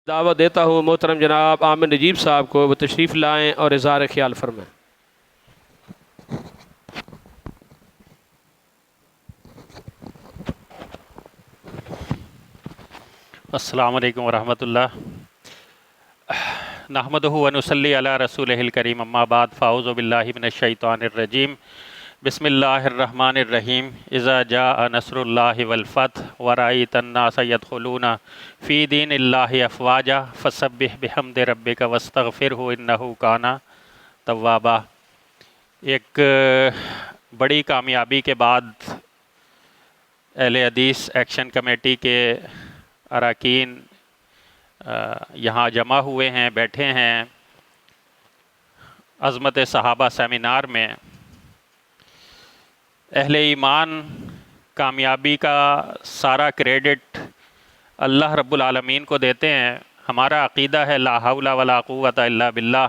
دعوت دیتا ہوں محترم جناب عامر نجیب صاحب کو وہ تشریف لائیں اور اظہار خیال فرمائیں۔ السلام علیکم ورحمۃ اللہ۔ نحمدہ ونصلی علی رسولہ الکریم، اما بعد، فاعوذ باللہ من الشیطان الرجیم، بسم اللہ الرحمن الرحیم۔ اذا جاء نصر اللہ والفتح ورأیت الناس يدخلون فی دین اللہ افواجا فسبح بحمد ربک واستغفرہ انہ کان توابا۔ ایک بڑی کامیابی کے بعد اہل حدیث ایکشن کمیٹی کے اراکین یہاں جمع ہوئے ہیں، بیٹھے ہیں عظمت صحابہ سیمینار میں۔ اہل ایمان کامیابی کا سارا کریڈٹ اللہ رب العالمین کو دیتے ہیں۔ ہمارا عقیدہ ہے لا حول ولا قوت الا باللہ،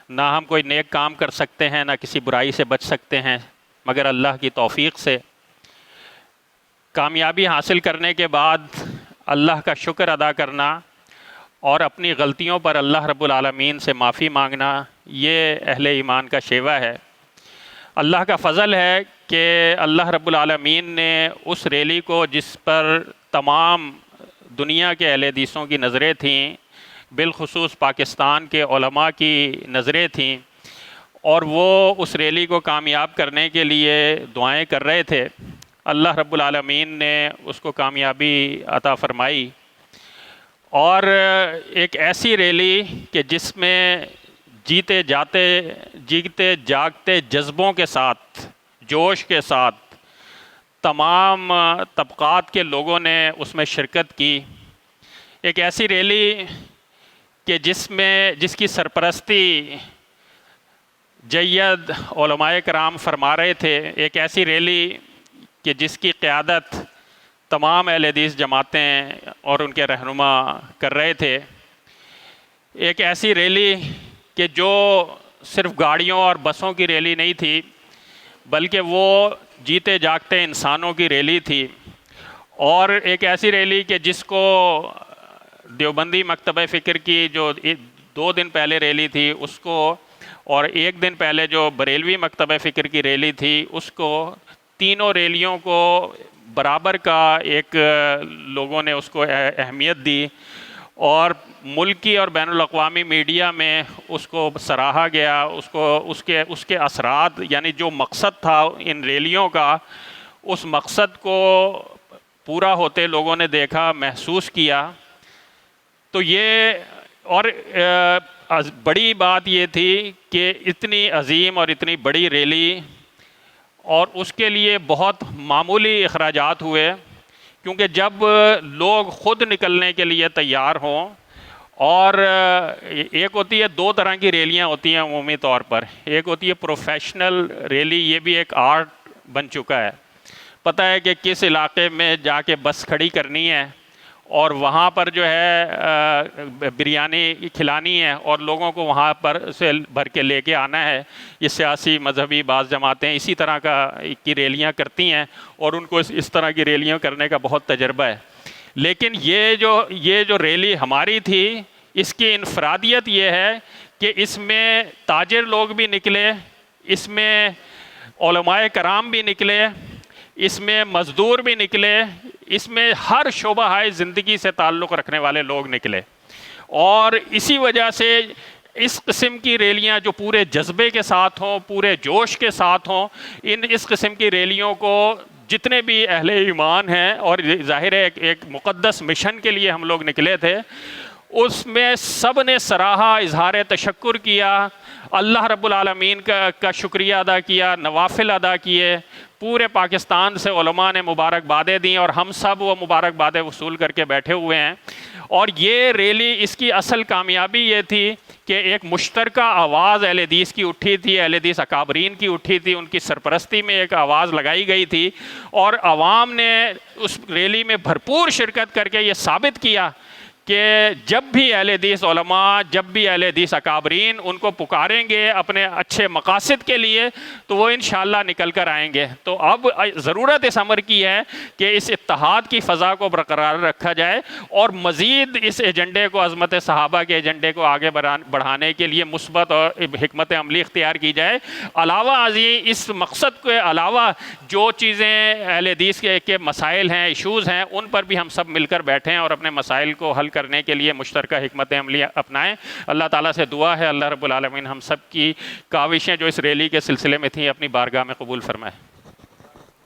نہ ہم کوئی نیک کام کر سکتے ہیں، نہ کسی برائی سے بچ سکتے ہیں مگر اللہ کی توفیق سے۔ کامیابی حاصل کرنے کے بعد اللہ کا شکر ادا کرنا اور اپنی غلطیوں پر اللہ رب العالمین سے معافی مانگنا، یہ اہل ایمان کا شیوہ ہے۔ اللہ کا فضل ہے کہ اللہ رب العالمین نے اس ریلی کو جس پر تمام دنیا کے اہل حدیثوں کی نظریں تھیں، بالخصوص پاکستان کے علماء کی نظریں تھیں، اور وہ اس ریلی کو کامیاب کرنے کے لیے دعائیں کر رہے تھے، اللہ رب العالمین نے اس کو کامیابی عطا فرمائی۔ اور ایک ایسی ریلی کہ جس میں جیتے جاگتے جذبوں کے ساتھ، جوش کے ساتھ تمام طبقات کے لوگوں نے اس میں شرکت کی۔ ایک ایسی ریلی کہ جس کی سرپرستی جید علماء کرام فرما رہے تھے، ایک ایسی ریلی کہ جس کی قیادت تمام اہل حدیث جماعتیں اور ان کے رہنما کر رہے تھے۔ ایک ایسی ریلی کہ جو صرف گاڑیوں اور بسوں کی ریلی نہیں تھی، بلکہ وہ جیتے جاگتے انسانوں کی ریلی تھی۔ اور ایک ایسی ریلی کہ جس کو دیوبندی مکتبہ فکر کی جو 2 دن پہلے ریلی تھی اس کو، اور 1 دن پہلے جو بریلوی مکتبہ فکر کی ریلی تھی اس کو، تینوں ریلیوں کو برابر کا ایک لوگوں نے اس کو اہمیت دی، اور ملکی اور بین الاقوامی میڈیا میں اس کو سراہا گیا۔ اس کے اثرات، یعنی جو مقصد تھا ان ریلیوں کا، اس مقصد کو پورا ہوتے لوگوں نے دیکھا، محسوس کیا۔ تو یہ، اور بڑی بات یہ تھی کہ اتنی عظیم اور اتنی بڑی ریلی، اور اس کے لیے بہت معمولی اخراجات ہوئے، کیونکہ جب لوگ خود نکلنے کے لیے تیار ہوں، اور ایک ہوتی ہے 2 طرح کی ریلیاں ہوتی ہیں عمومی طور پر، ایک ہوتی ہے پروفیشنل ریلی، یہ بھی ایک آرٹ بن چکا ہے۔ پتہ ہے کہ کس علاقے میں جا کے بس کھڑی کرنی ہے اور وہاں پر جو ہے بریانی کھلانی ہے اور لوگوں کو وہاں پر سے بھر کے لے کے آنا ہے۔ یہ سیاسی مذہبی بعض جماعتیں اسی طرح کی ریلیاں کرتی ہیں، اور ان کو اس طرح کی ریلیاں کرنے کا بہت تجربہ ہے۔ لیکن یہ جو ریلی ہماری تھی، اس کی انفرادیت یہ ہے کہ اس میں تاجر لوگ بھی نکلے، اس میں علماء کرام بھی نکلے، اس میں مزدور بھی نکلے، اس میں ہر شعبہ زندگی سے تعلق رکھنے والے لوگ نکلے۔ اور اسی وجہ سے اس قسم کی ریلیاں جو پورے جذبے کے ساتھ ہوں، پورے جوش کے ساتھ ہوں، اس قسم کی ریلیوں کو جتنے بھی اہل ایمان ہیں، اور ظاہر ہے ایک مقدس مشن کے لیے ہم لوگ نکلے تھے، اس میں سب نے سراہا، اظہار تشکر کیا، اللہ رب العالمین کا شکریہ ادا کیا، نوافل ادا کیے۔ پورے پاکستان سے علماء نے مبارکبادیں دیں، اور ہم سب وہ مبارکبادیں وصول کر کے بیٹھے ہوئے ہیں۔ اور یہ ریلی، اس کی اصل کامیابی یہ تھی کہ ایک مشترکہ آواز اہل حدیث کی اٹھی تھی، اہل حدیث اکابرین کی اٹھی تھی، ان کی سرپرستی میں ایک آواز لگائی گئی تھی، اور عوام نے اس ریلی میں بھرپور شرکت کر کے یہ ثابت کیا کہ جب بھی اہل حدیث علماء، جب بھی اہل حدیث اکابرین ان کو پکاریں گے اپنے اچھے مقاصد کے لیے تو وہ انشاءاللہ نکل کر آئیں گے۔ تو اب ضرورت اس امر کی ہے کہ اس اتحاد کی فضا کو برقرار رکھا جائے اور مزید اس ایجنڈے کو، عظمت صحابہ کے ایجنڈے کو آگے بڑھانے کے لیے مثبت اور حکمت عملی اختیار کی جائے۔ علاوہ ازیں اس مقصد کے علاوہ جو چیزیں اہل حدیث کے مسائل ہیں، ایشوز ہیں، ان پر بھی ہم سب مل کر بیٹھیں اور اپنے مسائل کو حل کرنے کے لیے مشترکہ حکمت عملی اپنائیں۔ اللہ تعالیٰ سے دعا ہے اللہ رب العالمین ہم سب کی کاوشیں جو اس ریلی کے سلسلے میں تھیں اپنی بارگاہ میں قبول فرمائے۔